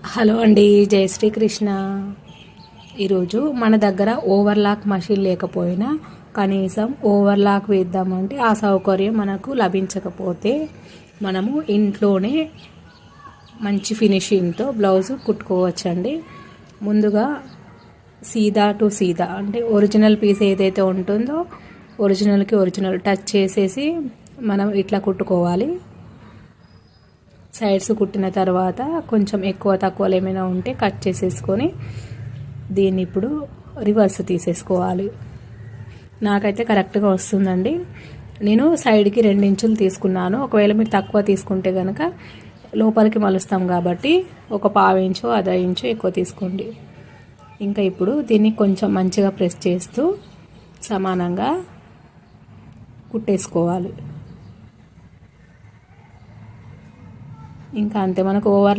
Hello అండి, జై శ్రీకృష్ణ. ఈరోజు మన దగ్గర ఓవర్లాక్ మషిన్ లేకపోయినా కనీసం ఓవర్లాక్ వేద్దామంటే ఆ సౌకర్యం మనకు లభించకపోతే మనము ఇంట్లోనే మంచి ఫినిషింగ్తో బ్లౌజ్ కుట్టుకోవచ్చండి. ముందుగా సీదా టు సీదా అంటే ఒరిజినల్ పీస్ ఏదైతే ఉంటుందో ఒరిజినల్కి ఒరిజినల్ టచ్ చేసేసి మనం ఇట్లా కుట్టుకోవాలి. సైడ్స్ కుట్టిన తర్వాత కొంచెం ఎక్కువ తక్కువలు ఏమైనా ఉంటే కట్ చేసేసుకొని దీన్ని ఇప్పుడు రివర్స్ తీసేసుకోవాలి. నాకైతే కరెక్ట్గా వస్తుందండి. నేను సైడ్కి 2 ఇంచులు తీసుకున్నాను. ఒకవేళ మీరు తక్కువ తీసుకుంటే కనుక లోపలికి మలుస్తాం కాబట్టి ఒక 1/2 ఇంచు 1/2 ఇంచు ఎక్కువ తీసుకోండి. ఇంకా ఇప్పుడు దీన్ని కొంచెం మంచిగా ప్రెస్ చేస్తూ సమానంగా కుట్టేసుకోవాలి. ఇంకా అంతే, మనకు ఓవర్లాక్